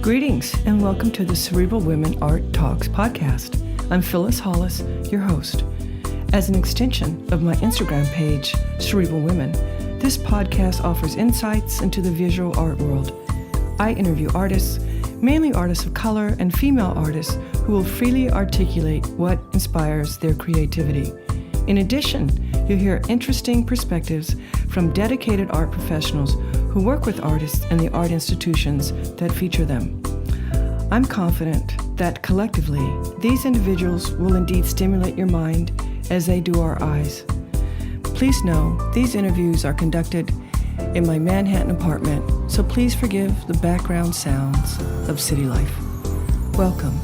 Greetings and welcome to the Cerebral Women Art Talks podcast. I'm Phyllis Hollis, your host. As an extension of my Instagram page, Cerebral Women, this podcast offers insights into the visual art world. I interview artists, mainly artists of color and female artists who will freely articulate what inspires their creativity. In addition, you'll hear interesting perspectives from dedicated art professionals who work with artists and the art institutions that feature them. I'm confident that collectively, these individuals will indeed stimulate your mind as they do our eyes. Please know these interviews are conducted in my Manhattan apartment, so please forgive the background sounds of city life. Welcome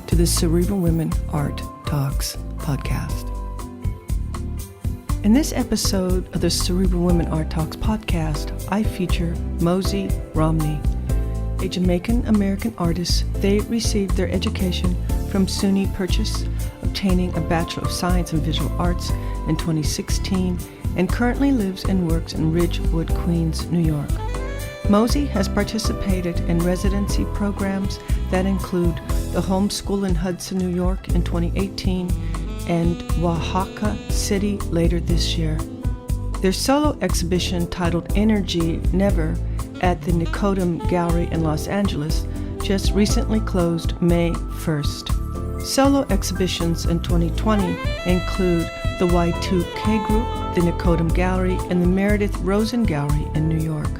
to the Cerebral Women Art Talks podcast. In this episode of the Cerebral Women Art Talks podcast, I feature Mosie Romney, a Jamaican-American artist. They received their education from SUNY Purchase, obtaining a Bachelor of Science in Visual Arts in 2016, and currently lives and works in Ridgewood, Queens, New York. Mosie has participated in residency programs that include the Home School Hudson, New York in 2018, and Oaxaca City later this year. Their solo exhibition titled Energy Never at the Nicodim Gallery in Los Angeles just recently closed May 1st. Solo exhibitions in 2020 include the Y2K Group, the Nicodim Gallery, and the Meredith Rosen Gallery in New York.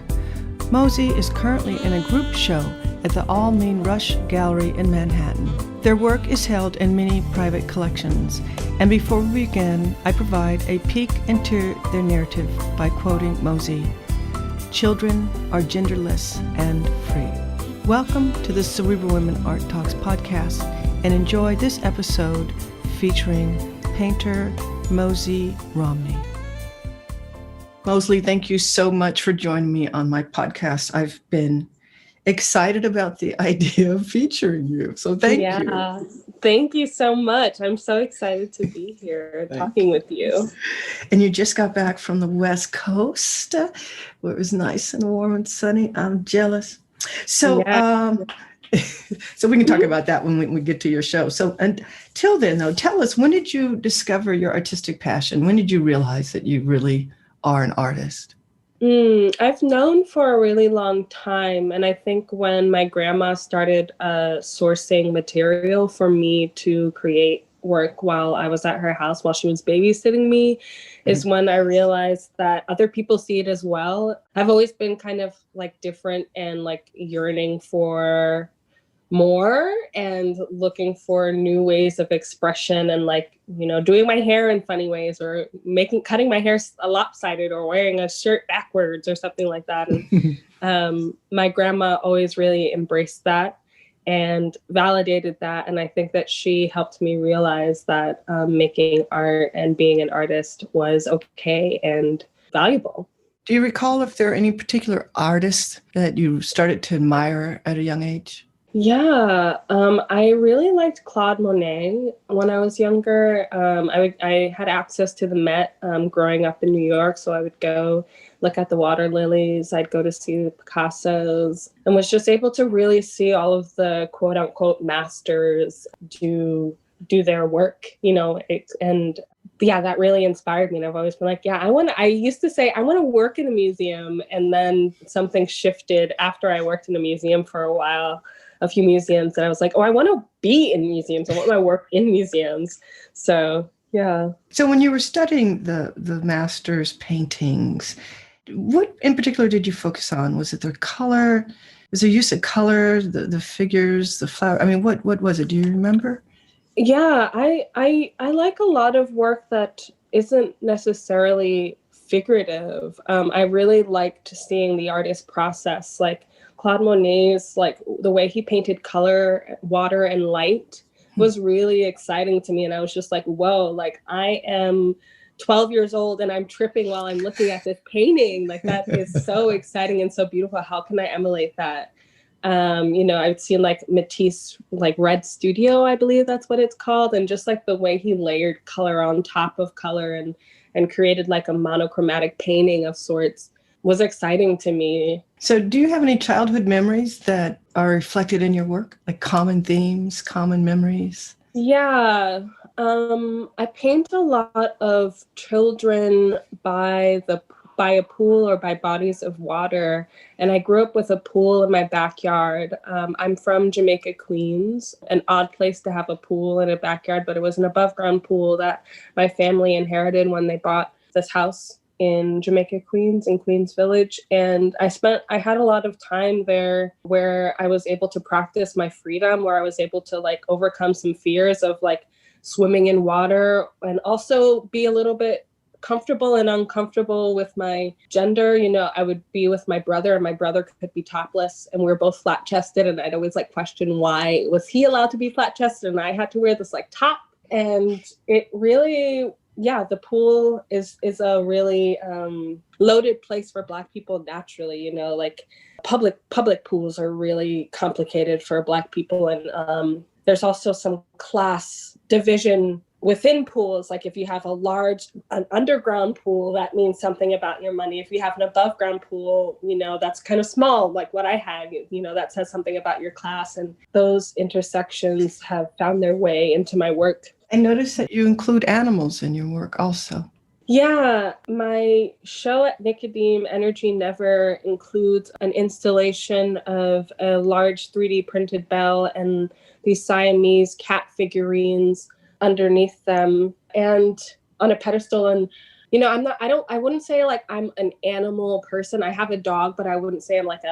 Mosie is currently in a group show at the Almine Rech Gallery in Manhattan. Their work is held in many private collections, and before we begin, I provide a peek into their narrative by quoting Mosie. Children are genderless and free. Welcome to the Cerebral Women Art Talks podcast, and enjoy this episode featuring painter Mosie Romney. Mosie, thank you so much for joining me on my podcast. I've been excited about the idea of featuring you. So thank you. Thank you so much. I'm so excited to be here talking with you. And you just got back from the West Coast, where it was nice and warm and sunny. I'm jealous. So, so we can talk about that when we get to your show. So until then, though, tell us, when did you discover your artistic passion? When did you realize that you really are an artist? I've known for a really long time. And I think when my grandma started sourcing material for me to create work while I was at her house while she was babysitting me, is when I realized that other people see it as well. I've always been kind of like different and like yearning for more and looking for new ways of expression and like, you know, doing my hair in funny ways or cutting my hair lopsided or wearing a shirt backwards or something like that. And my grandma always really embraced that and validated that. And I think that she helped me realize that making art and being an artist was okay and valuable. Do you recall if there are any particular artists that you started to admire at a young age? Yeah, I really liked Claude Monet when I was younger. I had access to the Met growing up in New York, so I would go look at the water lilies. I'd go to see the Picassos and was just able to really see all of the quote unquote masters do their work, you know, that really inspired me. And I've always been like, I used to say, I want to work in a museum. And then something shifted after I worked in a museum for a few museums. And I was like, I want to be in museums. I want my work in museums. So, yeah. So when you were studying the master's paintings, what in particular did you focus on? Was it their color? Was there use of color, the figures, the flower? I mean, what was it? Do you remember? Yeah, I like a lot of work that isn't necessarily figurative. I really liked seeing the artist process, like Claude Monet's, like the way he painted color, water, and light was really exciting to me. And I was just like, whoa, like I am 12 years old and I'm tripping while I'm looking at this painting. Like that is so exciting and so beautiful. How can I emulate that? I've seen like Matisse, like Red Studio, I believe that's what it's called. And just like the way he layered color on top of color and created like a monochromatic painting of sorts was exciting to me. So do you have any childhood memories that are reflected in your work, like common themes, common memories? Yeah. I paint a lot of children by a pool or by bodies of water. And I grew up with a pool in my backyard. I'm from Jamaica, Queens, an odd place to have a pool in a backyard, but it was an above ground pool that my family inherited when they bought this house in Jamaica, Queens, in Queens Village. And I had a lot of time there where I was able to practice my freedom, where I was able to like overcome some fears of like swimming in water and also be a little bit comfortable and uncomfortable with my gender. You know, I would be with my brother and my brother could be topless and we were both flat chested. And I'd always like question why was he allowed to be flat chested and I had to wear this like top. And it really, yeah, the pool is a really loaded place for Black people naturally, you know, like public pools are really complicated for Black people. And there's also some class division within pools. Like if you have an underground pool, that means something about your money. If you have an above ground pool, you know, that's kind of small, like what I had, you know, that says something about your class. And those intersections have found their way into my work. I noticed that you include animals in your work also. Yeah, my show at Nicodim Energy Never includes an installation of a large 3D printed bell and these Siamese cat figurines underneath them and on a pedestal. And, you know, I wouldn't say like I'm an animal person. I have a dog, but I wouldn't say I'm like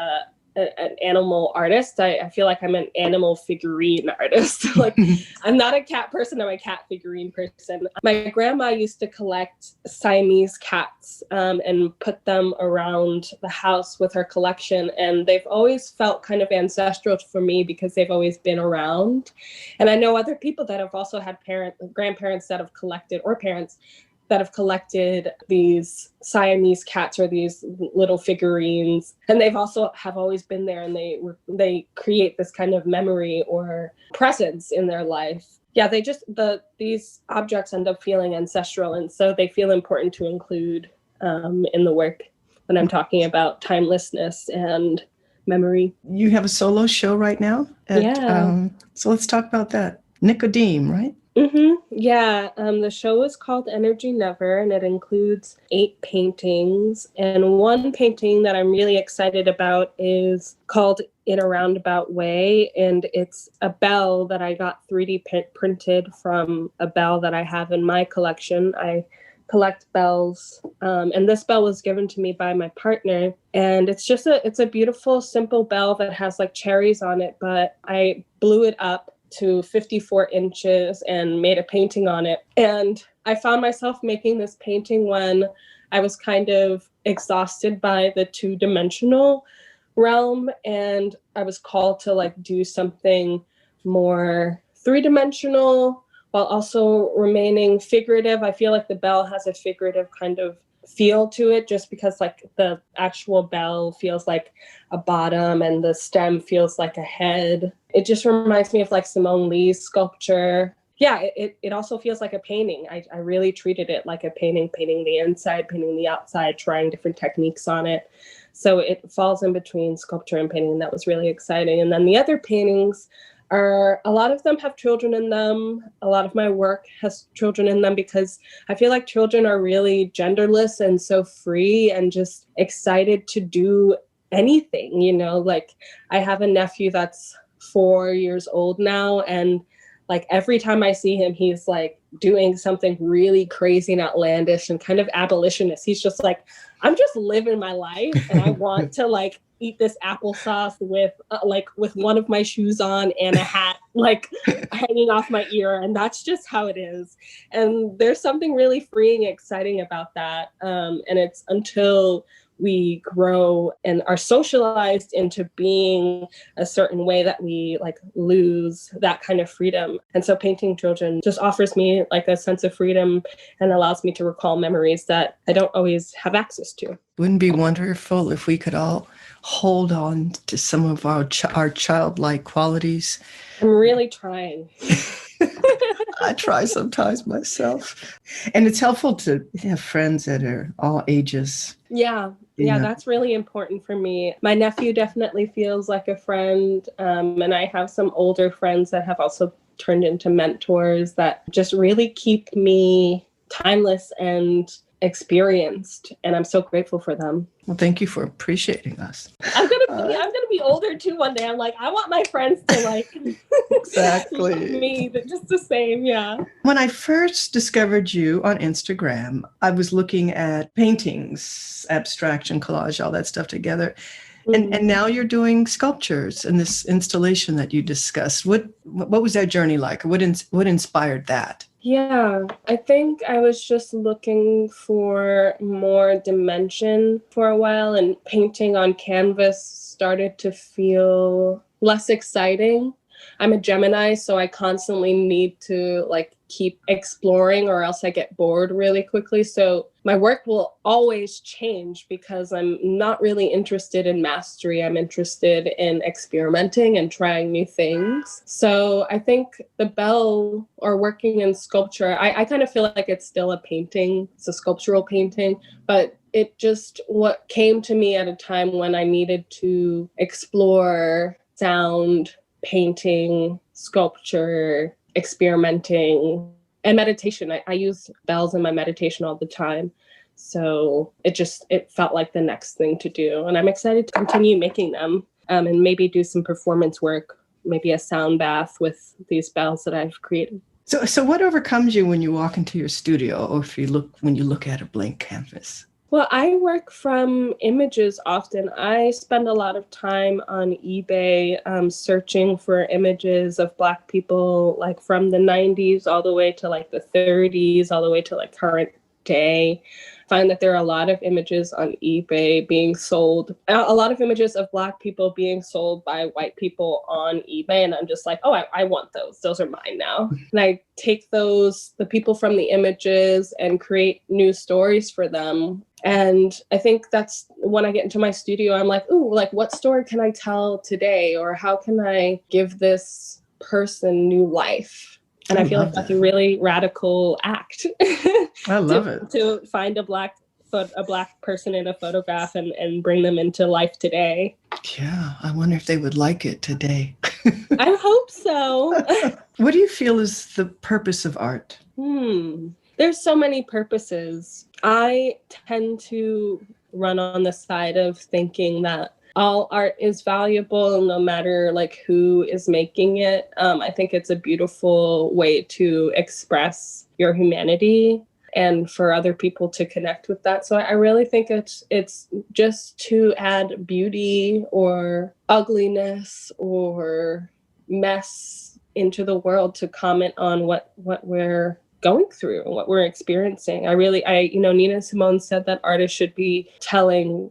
an animal artist. I feel like I'm an animal figurine artist. Like I'm not a cat person, I'm a cat figurine person. My grandma used to collect Siamese cats and put them around the house with her collection. And they've always felt kind of ancestral for me because they've always been around. And I know other people that have also had grandparents that have collected, or parents that have collected these Siamese cats or these little figurines. And they've also have always been there, and they create this kind of memory or presence in their life. Yeah, these objects end up feeling ancestral, and so they feel important to include in the work when I'm talking about timelessness and memory. You have a solo show right now? So let's talk about that. Nicodim, right? Mm-hmm. Yeah, the show is called Energy Never, and it includes 8 paintings. And one painting that I'm really excited about is called In a Roundabout Way, and it's a bell that I got 3D printed from a bell that I have in my collection. I collect bells, and this bell was given to me by my partner. And it's a beautiful, simple bell that has like cherries on it, but I blew it up to 54 inches and made a painting on it. And I found myself making this painting when I was kind of exhausted by the 2-dimensional realm, and I was called to like do something more 3-dimensional while also remaining figurative. I feel like the bell has a figurative kind of feel to it, just because like the actual bell feels like a bottom and the stem feels like a head. It just reminds me of like Simone Lee's sculpture. Yeah, it also feels like a painting. I really treated it like a painting the inside, painting the outside, trying different techniques on it. So it falls in between sculpture and painting, and that was really exciting. And then the other paintings a lot of them have children in them. A lot of my work has children in them because I feel like children are really genderless and so free and just excited to do anything, you know. Like I have a nephew that's 4 years old now, and like every time I see him, he's like doing something really crazy and outlandish and kind of abolitionist. He's just like, I'm just living my life and I want to like eat this applesauce with one of my shoes on and a hat like hanging off my ear. And that's just how it is. And there's something really freeing, exciting about that. And it's until we grow and are socialized into being a certain way that we like lose that kind of freedom. And so painting children just offers me like a sense of freedom and allows me to recall memories that I don't always have access to. Wouldn't it be wonderful if we could all hold on to some of our childlike qualities? I'm really trying. I try sometimes myself. And it's helpful to have friends that are all ages. Yeah, that's really important for me. My nephew definitely feels like a friend. And I have some older friends that have also turned into mentors that just really keep me timeless and experienced. And I'm so grateful for them. Well, thank you for appreciating us. I'm gonna be older too one day. I'm like, I want my friends to like exactly love me, but just the same. Yeah. When I first discovered you on Instagram, I was looking at paintings, abstraction, collage, all that stuff together. Mm-hmm. And now you're doing sculptures and this installation that you discussed. What was that journey like? What inspired that? Yeah, I think I was just looking for more dimension for a while, and painting on canvas started to feel less exciting. I'm a Gemini, so I constantly need to like keep exploring or else I get bored really quickly. So my work will always change because I'm not really interested in mastery. I'm interested in experimenting and trying new things. So I think the bell or working in sculpture, I kind of feel like it's still a painting. It's a sculptural painting, but it just what came to me at a time when I needed to explore sound, painting, sculpture, experimenting, and meditation. I use bells in my meditation all the time. So it felt like the next thing to do. And I'm excited to continue making them and maybe do some performance work, maybe a sound bath with these bells that I've created. So what overcomes you when you walk into your studio or when you look at a blank canvas? Well, I work from images often. I spend a lot of time on eBay searching for images of Black people, like from the 90s all the way to like the 30s, all the way to like current day. I find that there are a lot of images on eBay being sold, a lot of images of Black people being sold by white people on eBay. And I'm just like, oh, I want those. Those are mine now. And I take the people from the images and create new stories for them. And I think that's when I get into my studio, I'm like, ooh, like what story can I tell today? Or how can I give this person new life? And I feel like that's a really radical act. I love it. To find a Black person in a photograph and bring them into life today. Yeah, I wonder if they would like it today. I hope so. What do you feel is the purpose of art? There's so many purposes. I tend to run on the side of thinking that all art is valuable no matter like who is making it. I think it's a beautiful way to express your humanity and for other people to connect with that. So I really think it's just to add beauty or ugliness or mess into the world, to comment on what we're going through and what we're experiencing. Nina Simone said that artists should be telling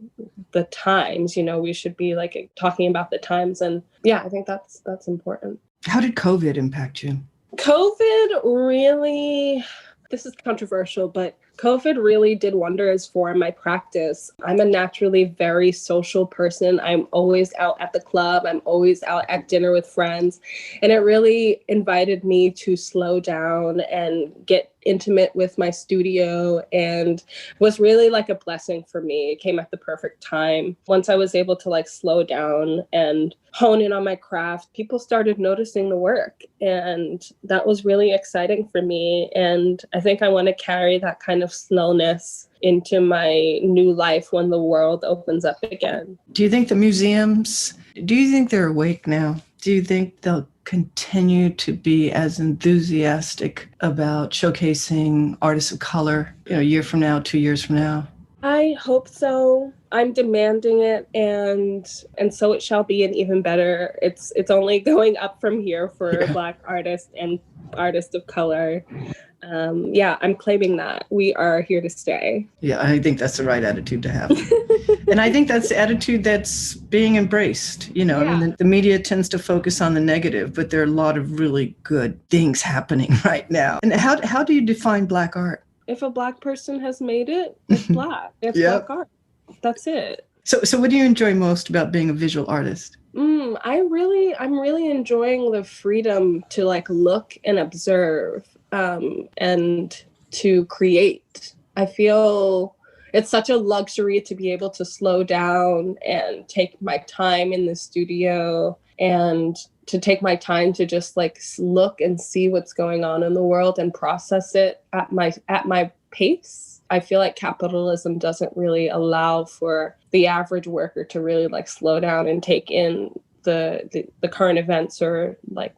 the times, we should be like talking about the times. And yeah, I think that's important. How did COVID impact you? COVID really, this is controversial, but COVID really did wonders for my practice. I'm a naturally very social person. I'm always out at the club. I'm always out at dinner with friends. And it really invited me to slow down and get intimate with my studio, and was really like a blessing for me. It came at the perfect time. Once I was able to like slow down and hone in on my craft, people started noticing the work, and that was really exciting for me. And I think I want to carry that kind of slowness into my new life when the world opens up again. Do you think the museums, they're awake now? Do you think they'll continue to be as enthusiastic about showcasing artists of color, a year from now, 2 years from now? I hope so. I'm demanding it, and so it shall be, and even better. It's only going up from here for Black artists and artists of color. I'm claiming that we are here to stay. Yeah, I think that's the right attitude to have. And I think that's the attitude that's being embraced. I mean, the media tends to focus on the negative, but there are a lot of really good things happening right now. And how do you define Black art? If a Black person has made it, it's Black. It's Black art. That's it. So what do you enjoy most about being a visual artist? I'm really enjoying the freedom to like look and observe. and to create. I feel it's such a luxury to be able to slow down and take my time in the studio and to take my time to just like look and see what's going on in the world and process it at my pace. I feel like capitalism doesn't really allow for the average worker to really like slow down and take in the current events or like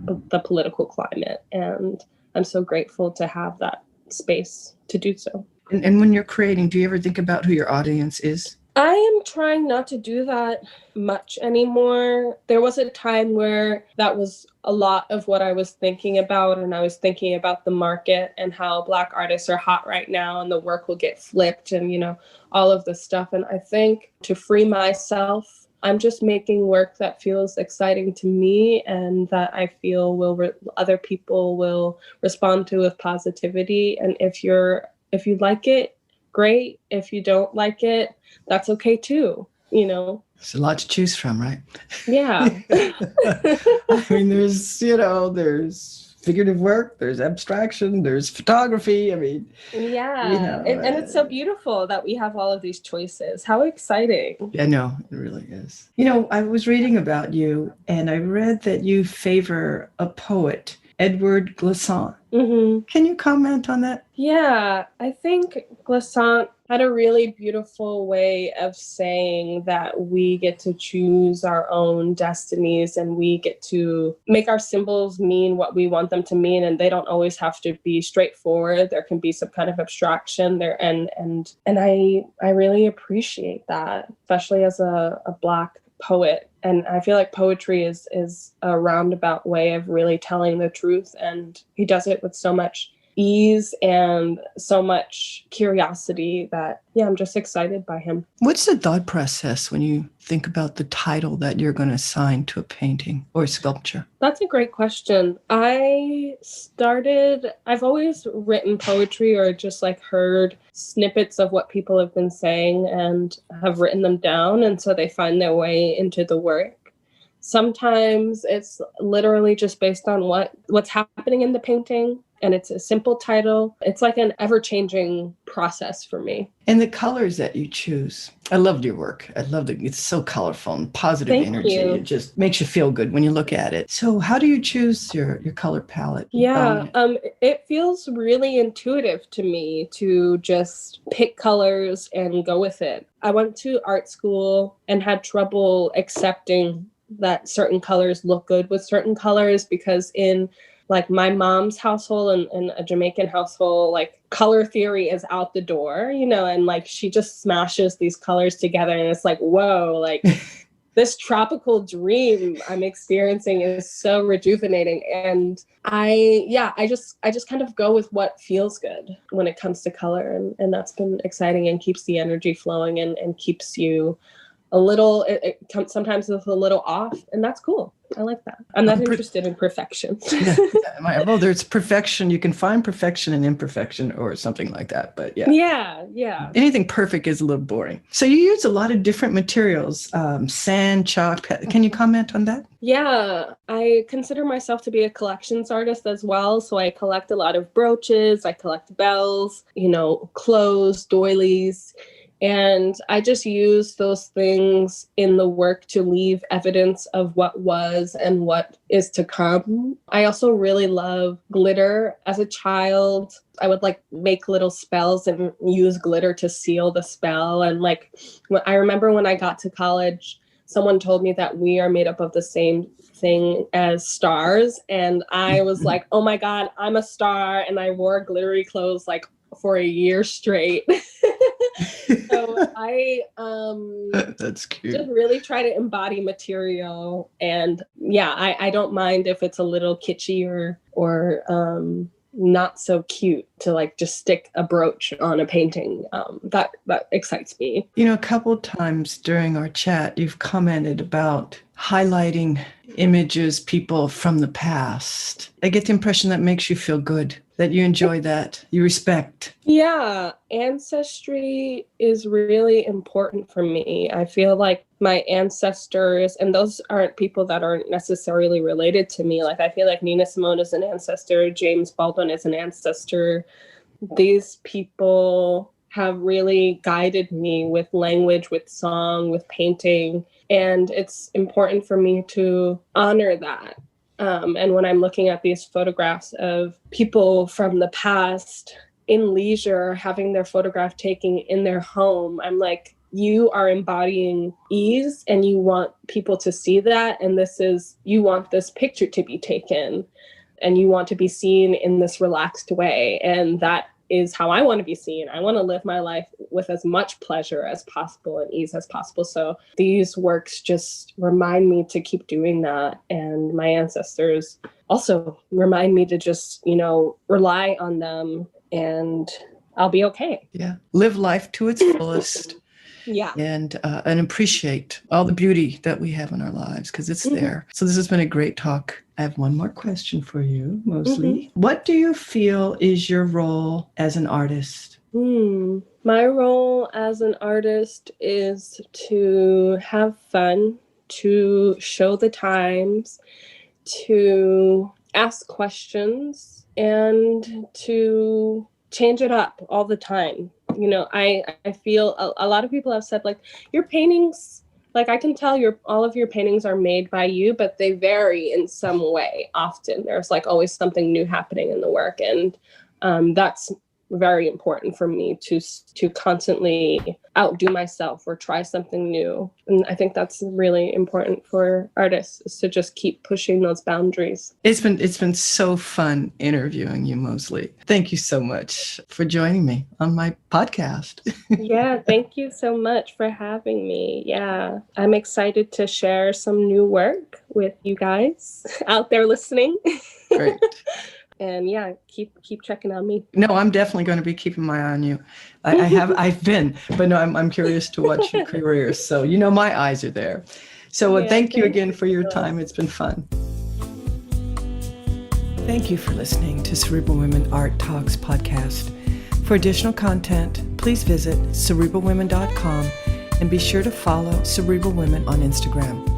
the political climate. And I'm so grateful to have that space to do so. And when you're creating, do you ever think about who your audience is? I am trying not to do that much anymore. There was a time where that was a lot of what I was thinking about, and I was thinking about the market and how Black artists are hot right now and the work will get flipped and, you know, all of this stuff. And I think to free myself, I'm just making work that feels exciting to me and that I feel other people will respond to with positivity. And if you like it, great. If you don't like it, that's okay too, you know. There's a lot to choose from, right? Yeah. I mean, there's figurative work, there's abstraction, there's photography. I mean, yeah. You know, and it's so beautiful that we have all of these choices. How exciting. Yeah, no, it really is. You know, I was reading about you and I read that you favor a poet, Edward Glissant. Mm-hmm. Can you comment on that? Yeah, I think Glissant had a really beautiful way of saying that we get to choose our own destinies and we get to make our symbols mean what we want them to mean, and they don't always have to be straightforward. There can be some kind of abstraction there, and I really appreciate that, especially as a Black poet. And I feel like poetry is a roundabout way of really telling the truth, and he does it with so much ease and so much curiosity that, yeah, I'm just excited by him. What's the thought process when you think about the title that you're going to assign to a painting or a sculpture? That's a great question. I've always written poetry or just like heard snippets of what people have been saying and have written them down. And so they find their way into the work. Sometimes it's literally just based on what's happening in the painting. And it's a simple title. It's like an ever-changing process for me. And the colors that you choose. I loved your work. I loved it. It's so colorful and positive energy. You. It just makes you feel good when you look at it. So how do you choose your color palette? Yeah, it feels really intuitive to me to just pick colors and go with it. I went to art school and had trouble accepting that certain colors look good with certain colors because in like my mom's household and a Jamaican household, like color theory is out the door, you know, and like she just smashes these colors together and it's like, whoa, like this tropical dream I'm experiencing is so rejuvenating. And I just kind of go with what feels good when it comes to color. And that's been exciting and keeps the energy flowing and keeps you a little, sometimes it's a little off, and that's cool. I like that. I'm not interested in perfection. Well, there's perfection. You can find perfection in imperfection or something like that. But yeah. Anything perfect is a little boring. So you use a lot of different materials, sand, chalk. Can you comment on that? Yeah, I consider myself to be a collections artist as well. So I collect a lot of brooches. I collect bells, you know, clothes, doilies. And I just use those things in the work to leave evidence of what was and what is to come. I also really love glitter. As a child, I would like make little spells and use glitter to seal the spell. And like, I remember when I got to college, someone told me that we are made up of the same thing as stars. And I was like, oh my God, I'm a star. And I wore glittery clothes like for a year straight. So I that's cute. Just really try to embody material, and yeah, I don't mind if it's a little kitschy or not so cute to like just stick a brooch on a painting. That excites me. You know, a couple of times during our chat, you've commented about highlighting images, people from the past. I get the impression that makes you feel good, that you enjoy that, you respect. Yeah, ancestry is really important for me. I feel like my ancestors, and those aren't people that aren't necessarily related to me. Like, I feel like Nina Simone is an ancestor, James Baldwin is an ancestor. These people have really guided me with language, with song, with painting. And it's important for me to honor that. And when I'm looking at these photographs of people from the past in leisure, having their photograph taken in their home, I'm like, you are embodying ease and you want people to see that. And you want this picture to be taken and you want to be seen in this relaxed way. And that is how I want to be seen. I want to live my life with as much pleasure as possible and ease as possible. So these works just remind me to keep doing that. And my ancestors also remind me to just, rely on them and I'll be okay. Yeah. Live life to its fullest. Yeah. And appreciate all the beauty that we have in our lives because it's there. So this has been a great talk. I have one more question for you, Mosie. What do you feel is your role as an artist? My role as an artist is to have fun, to show the times, to ask questions, and to change it up all the time. I feel a lot of people have said, like, your paintings, like, I can tell all of your paintings are made by you, but they vary in some way. Often there's like always something new happening in the work. And that's very important for me to constantly outdo myself or try something new. And I think that's really important for artists, is to just keep pushing those boundaries. It's been so fun interviewing you, Mosie. Thank you so much for joining me on my podcast. Yeah, thank you so much for having me. Yeah, I'm excited to share some new work with you guys out there listening. Great. And yeah, keep checking on me. No, I'm definitely going to be keeping my eye on you. I've been, but no, I'm curious to watch your career. So, my eyes are there. So thank you again for your time. It's been fun. Thank you for listening to Cerebral Women Art Talks podcast. For additional content, please visit cerebralwomen.com and be sure to follow Cerebral Women on Instagram.